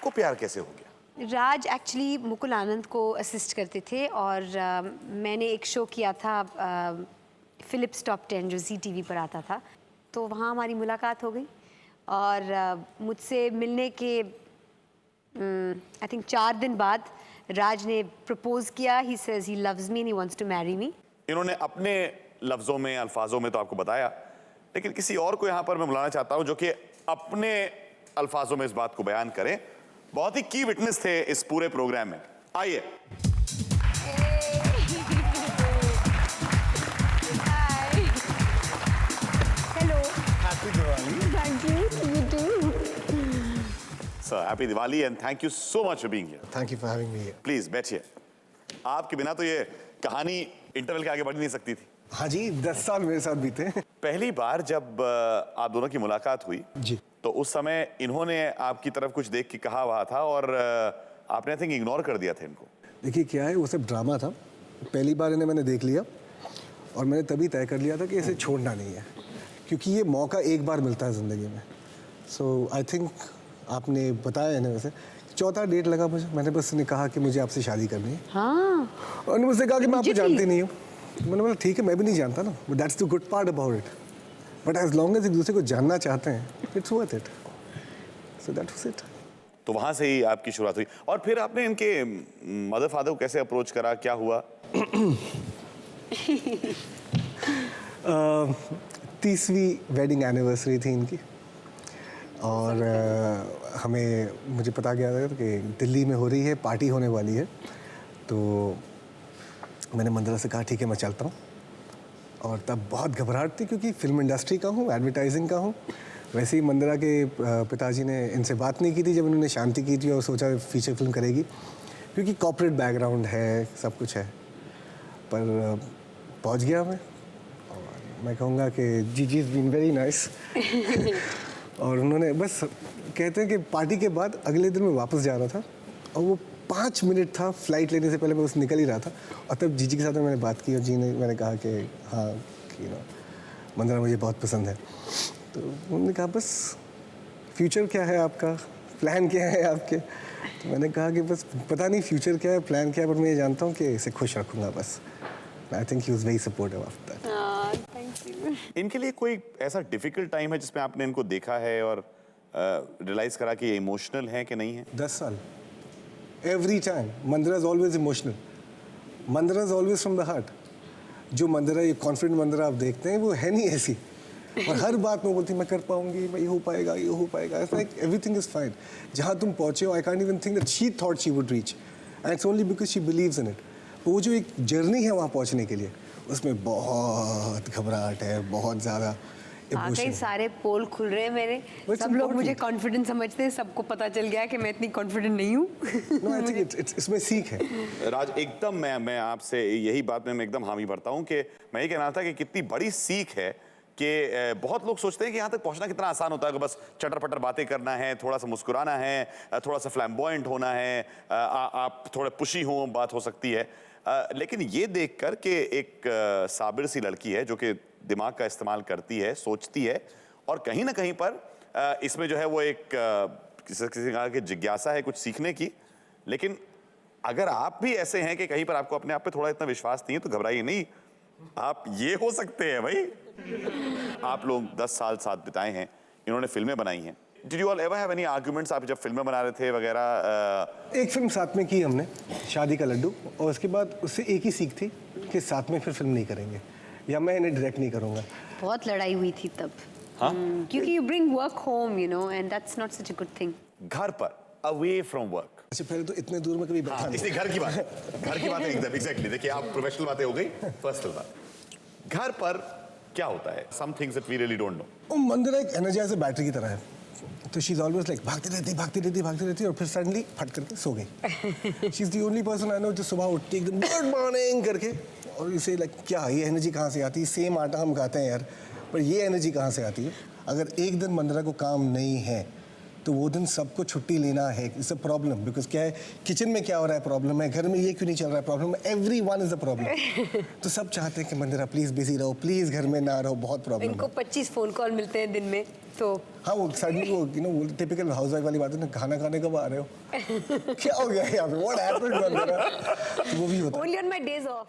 आपको प्यार कैसे हो गया? राज एक्चुअली मुकुल आनंद को असिस्ट करते थे और मैंने एक शो किया था फिलिप्स टॉप 10 जो जी टीवी पर आता था, तो वहाँ हमारी मुलाकात हो गई और मुझसे मिलने के आई थिंक 4 दिन बाद राज ने प्रपोज किया. He says he loves me and he wants to marry me. इन्होंने अपने लफ्जों में, अल्फाजों में तो आपको बताया, लेकिन किसी और को यहाँ पर मैं बुलाना चाहता हूँ जो कि अपने अल्फाजों में इस बात को बयान करें. बहुत ही की विटनेस थे इस पूरे प्रोग्राम में. आइए. Hello. Happy Diwali. Thank you. You too. Sir, happy Diwali and thank you so much for being here. Thank you for having me here. Please बैठिए. आपके बिना तो ये कहानी इंटरवल के आगे बढ़ नहीं सकती थी. हाँ जी, 10 साल मेरे साथ बीते. पहली बार जब आप दोनों की मुलाकात हुई जी, तो उस समय इन्होंने आपकी तरफ कुछ देख के कहा हुआ था और आपने आई थिंक इग्नोर कर दिया था इनको. देखिए क्या है, वो सब ड्रामा था. पहली बार इन्हें मैंने देख लिया और मैंने तभी तय कर लिया था कि इसे छोड़ना नहीं है, क्योंकि ये मौका एक बार मिलता है ज़िंदगी में. सो आई थिंक आपने बताया इन्हें. वैसे चौथा डेट लगा मुझे. मैंने बस इन्हें कहा कि मुझे आपसे शादी करनी है. हाँ. और उन्होंने मुझसे कहा कि मैं आपको जानती नहीं हूँ. मैंने बोला ठीक है, मैं भी नहीं जानता ना. But that's the good part about it. But as long as एक दूसरे को जानना चाहते हैं, it's worth it. So that was it. तो वहां से ही आपकी शुरुआत हुई. और फिर आपने इनके मदर फादर को कैसे अप्रोच करा, क्या हुआ? 30वीं वेडिंग एनिवर्सरी थी इनकी और मुझे पता गया था कि दिल्ली में हो रही है, पार्टी होने वाली है. तो मैंने मंदिरा से कहा ठीक है मैं चलता हूँ. और तब बहुत घबराहट थी क्योंकि फिल्म इंडस्ट्री का हूँ, एडवर्टाइजिंग का हूँ. वैसे ही मंदिरा के पिताजी ने इनसे बात नहीं की थी जब उन्होंने शांति की थी और सोचा फीचर फिल्म करेगी, क्योंकि कॉर्पोरेट बैकग्राउंड है, सब कुछ है. पर पहुँच गया मैं. और मैं कहूँगा कि जी इज़ बीन वेरी नाइस. और उन्होंने बस कहते हैं कि पार्टी के बाद अगले दिन मैं वापस जा रहा था और वो 5 मिनट था फ्लाइट लेने से पहले, मैं बस निकल ही रहा था. और तब जीजी के साथ मैंने बात की और जी ने मैंने कहा कि हाँ मंदिरा मुझे बहुत पसंद है. तो उन्होंने कहा बस फ्यूचर क्या है आपका, प्लान क्या है आपके. तो मैंने कहा कि बस पता नहीं फ्यूचर क्या है, प्लान क्या है, पर मैं ये जानता हूँ कि इसे खुश रखूँगा बस. I think he was very supportive after that. Thank you. इनके लिए कोई ऐसा डिफिकल्ट टाइम है जिसमें आपने इनको देखा है और रियलाइज करा कि ये इमोशनल है कि नहीं है? 10 साल. Every time Mandira is always emotional. Mandira is always from the heart. जो मंदिरा, ये कॉन्फिडेंट मंदिरा आप देखते हैं, वो है नहीं ऐसी. और हर बात में बोलती मैं कर पाऊंगी, मैं ये हो पाएगा, ये हो पाएगा. It's like everything is fine. जहाँ तुम पहुँचे हो, I can't even think that she thought she would reach, and it's only because she believes in it. वो जो एक जर्नी है वहाँ पहुँचने के लिए, उसमें बहुत घबराहट है, बहुत ज़्यादा कई सारे पोल खुल रहे हैं मेरे. सब लोग मुझे कॉन्फिडेंट समझते हैं. सबको पता चल गया कि मैं इतनी कॉन्फिडेंट नहीं हूँ. नो, आई थिंक इसमें सीख है. राज, एकदम मैं आपसे यही बात में मैं एकदम हामी भरता हूँ कि मैं ये कहना था कि कितनी बड़ी सीख है कि बहुत लोग सोचते हैं कि यहाँ तक पहुँचना कितना आसान होता है कि बस चटर पटर बातें करना है, थोड़ा सा मुस्कुराना है, थोड़ा सा फ्लैम्बॉयंट होना है, आप थोड़े पुशी हो, बात हो सकती है. लेकिन ये देख कर के एक साबिर सी लड़की है जो कि दिमाग का इस्तेमाल करती है, सोचती है, और कहीं ना कहीं पर इसमें जो है वो एक किसी कहा कि जिज्ञासा है कुछ सीखने की. लेकिन अगर आप भी ऐसे हैं कि कहीं पर आपको अपने आप पे थोड़ा इतना विश्वास नहीं है तो घबराइए नहीं. आप ये हो सकते हैं भाई. आप लोग 10 साल साथ बिताए हैं, इन्होंने फिल्में बनाई हैं. Did you all ever have any arguments? आप जब फिल्में बना रहे थे वगैरह? एक फिल्म साथ में की हमने, शादी का लड्डू, और उसके बाद उससे एक ही सीख थी कि साथ में फिर फिल्म नहीं करेंगे या मैं इन्हें डायरेक्ट नहीं करूँगा. बहुत लड़ाई हुई थी तब. हाँ? क्योंकि you bring work home, you know, and that's not such a good thing. घर पर अवे फ्रॉम वर्क. अच्छा, पहले तो इतने दूर में कभी बैठा नहीं. इसलिए घर की बात है एकदम एग्जैक्टली. देखिए आप प्रोफेशनल बातें हो गई, पर्सनल बात. घर पर क्या होता है? Some things that we really don't know. Mandira एक एनर्जाइजर बैटरी की तरह है. तो शी इज ऑलवेज लाइक भागती रहती और फिर सडनली फट करके सो गई. She is the only person I know जो सुबह उठती है एकदम गुड मॉर्निंग करके, और इसे लाइक क्या ये एनर्जी कहाँ से आती है? सेम आटा हम खाते हैं यार, पर ये एनर्जी कहाँ से आती है? अगर एक दिन मंदिरा को काम नहीं है तो वो दिन सबको छुट्टी लेना है, इट्स अ प्रॉब्लम। बिकॉज क्या है, किचन में क्या हो रहा है प्रॉब्लम है, घर में ये क्यों नहीं चल रहा है प्रॉब्लम है, every one is a problem. तो सब चाहते हैं कि मंदिरा प्लीज बिजी रहो, प्लीज घर में ना रहो, बहुत प्रॉब्लम इनको 25 फोन कॉल मिलते हैं दिन में, तो हाँ वो सडनली वो वो टिपिकल हाउसवाइफ वाली बात है ना, खाना खाने कब आ रहे हो क्या हो गया यहाँ पे, व्हाट हैपेंड, वो भी होता है। Only on my days of.